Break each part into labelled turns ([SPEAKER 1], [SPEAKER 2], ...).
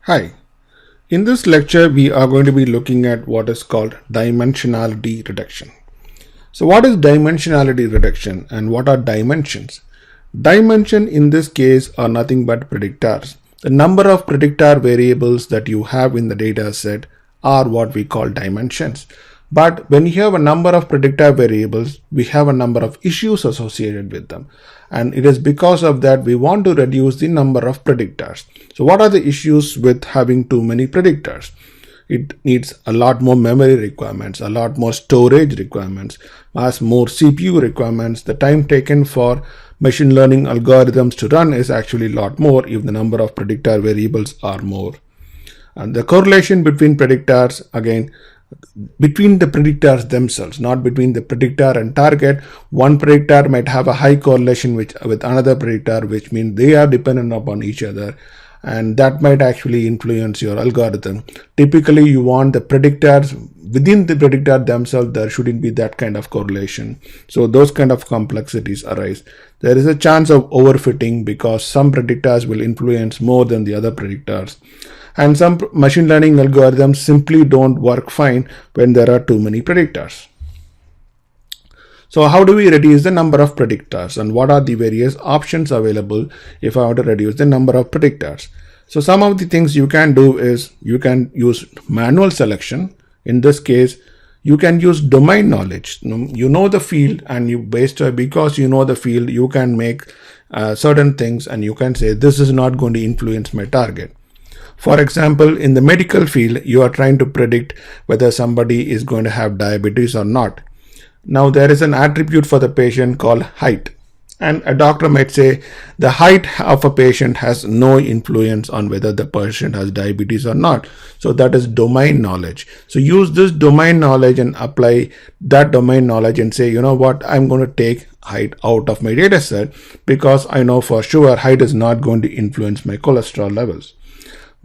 [SPEAKER 1] Hi, in this lecture we are going to be looking at what is called dimensionality reduction. So what is dimensionality reduction and what are dimensions? Dimension in this case are nothing but predictors. The number of predictor variables that you have in the data set are what we call dimensions. But when you have a number of predictor variables, we have a number of issues associated with them. And it is because of that we want to reduce the number of predictors. So what are the issues with having too many predictors? It needs a lot more memory requirements, a lot more storage requirements, has more CPU requirements. The time taken for machine learning algorithms to run is actually a lot more if the number of predictor variables are more. And the correlation between predictors, again, between the predictors themselves, not between the predictor and target. One predictor might have a high correlation with another predictor, which means they are dependent upon each other, and that might actually influence your algorithm. Typically, you want the predictors within the predictor themselves. There shouldn't be that kind of correlation. So those kind of complexities arise. There is a chance of overfitting because some predictors will influence more than the other predictors. And some machine learning algorithms simply don't work fine when there are too many predictors. So how do we reduce the number of predictors, and what are the various options available if I want to reduce the number of predictors? So some of the things you can do is you can use manual selection. In this case, you can use domain knowledge. You know the field, and because you know the field, you can make certain things, and you can say this is not going to influence my target. For example, in the medical field, you are trying to predict whether somebody is going to have diabetes or not. Now, there is an attribute for the patient called height. And a doctor might say the height of a patient has no influence on whether the patient has diabetes or not. So that is domain knowledge. So use this domain knowledge and apply that domain knowledge and say, you know what, I'm going to take height out of my data set because I know for sure height is not going to influence my cholesterol levels.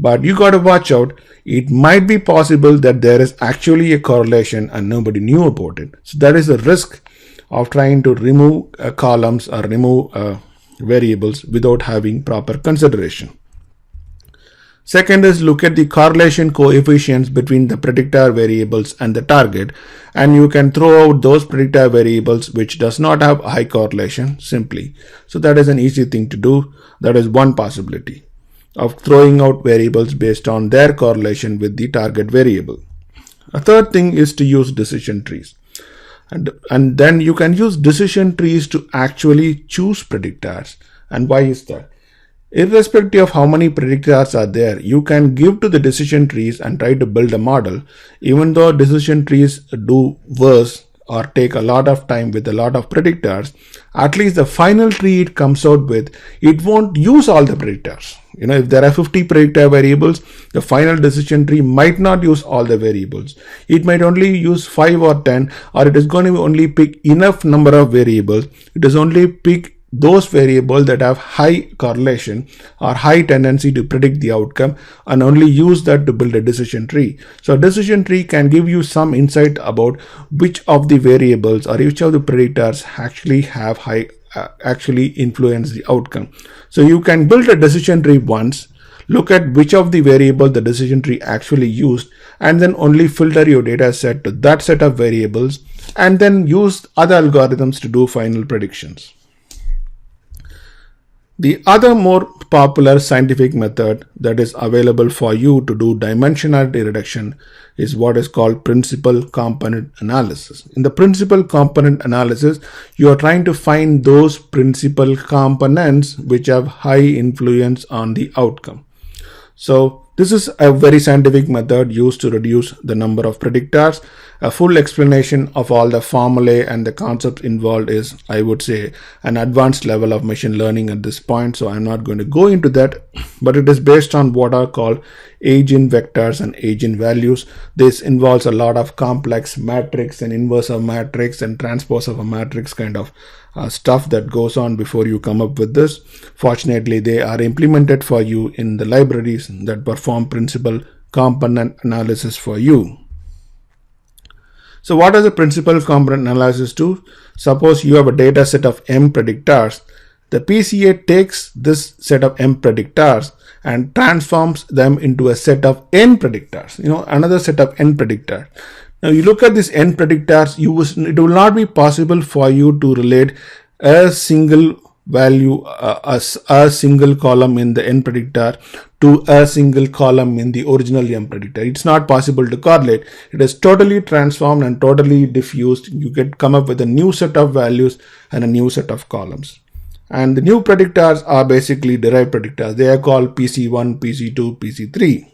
[SPEAKER 1] But you got to watch out. It might be possible that there is actually a correlation and nobody knew about it. So that is a risk of trying to remove columns or remove variables without having proper consideration. Second is look at the correlation coefficients between the predictor variables and the target, and you can throw out those predictor variables which does not have a high correlation simply. So that is an easy thing to do. That is one possibility of throwing out variables based on their correlation with the target variable. A third thing is to use decision trees. And then you can use decision trees to actually choose predictors. And why is that? Irrespective of how many predictors are there, you can give to the decision trees and try to build a model. Even though decision trees do worse or take a lot of time with a lot of predictors, at least the final tree it comes out with, it won't use all the predictors. If there are 50 predictor variables, the final decision tree might not use all the variables. It might only use 5 or 10, or it is going to only pick enough number of variables. It is only pick those variables that have high correlation or high tendency to predict the outcome, and only use that to build a decision tree. So a decision tree can give you some insight about which of the variables or which of the predictors actually have actually influence the outcome. So you can build a decision tree once, look at which of the variables the decision tree actually used, and then only filter your data set to that set of variables, and then use other algorithms to do final predictions. The other more popular scientific method that is available for you to do dimensionality reduction is what is called principal component analysis. In the principal component analysis, you are trying to find those principal components which have high influence on the outcome. So this is a very scientific method used to reduce the number of predictors. A full explanation of all the formulae and the concepts involved is, I would say, an advanced level of machine learning at this point. So I'm not going to go into that, but it is based on what are called eigenvectors and eigenvalues. This involves a lot of complex matrix and inverse of matrix and transpose of a matrix kind of stuff that goes on before you come up with this. Fortunately, they are implemented for you in the libraries that perform principal component analysis for you. So what does the principal component analysis do? Suppose you have a data set of m predictors. The PCA takes this set of M predictors and transforms them into a set of N predictors, another set of N predictors. Now you look at these N predictors, it will not be possible for you to relate a single value, a single column in the N predictor to a single column in the original M predictor. It's not possible to correlate. It is totally transformed and totally diffused. You come up with a new set of values and a new set of columns. And the new predictors are basically derived predictors. They are called PC1, PC2, PC3.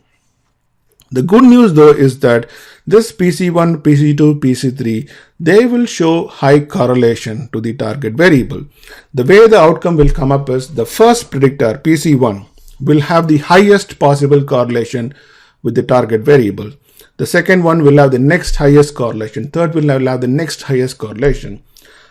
[SPEAKER 1] The good news though is that this PC1, PC2, PC3, they will show high correlation to the target variable. The way the outcome will come up is the first predictor, PC1, will have the highest possible correlation with the target variable. The second one will have the next highest correlation. Third will have the next highest correlation.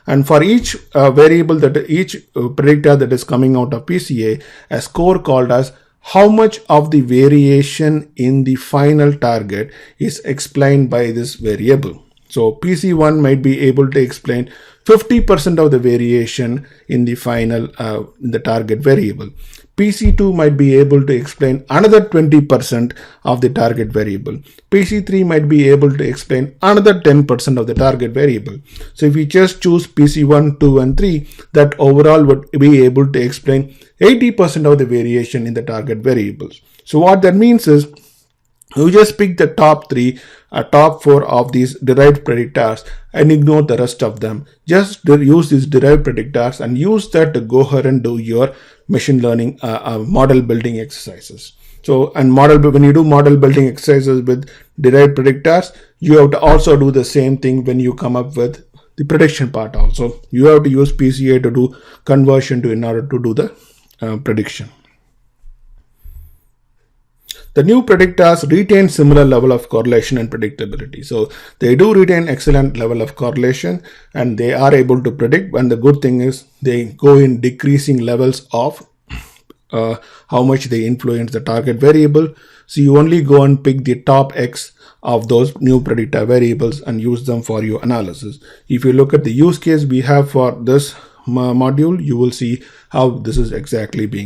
[SPEAKER 1] And for each each predictor that is coming out of PCA, a score called as how much of the variation in the final target is explained by this variable. So PC1 might be able to explain 50% of the variation in the final in the target variable. PC2 might be able to explain another 20% of the target variable. PC3 might be able to explain another 10% of the target variable. So if we just choose PC1, 2 and 3, that overall would be able to explain 80% of the variation in the target variables. So what that means is you just pick the top 3 or top 4 of these derived predictors and ignore the rest of them. Just use these derived predictors and use that to go ahead and do your machine learning model building exercises. So, and when you do model building exercises with derived predictors, you have to also do the same thing when you come up with the prediction part also. You have to use PCA to do conversion in order to do the prediction. The new predictors retain similar level of correlation and predictability. So they do retain excellent level of correlation and they are able to predict. And the good thing is they go in decreasing levels of how much they influence the target variable. So you only go and pick the top X of those new predictor variables and use them for your analysis. If you look at the use case we have for this module, you will see how this is exactly being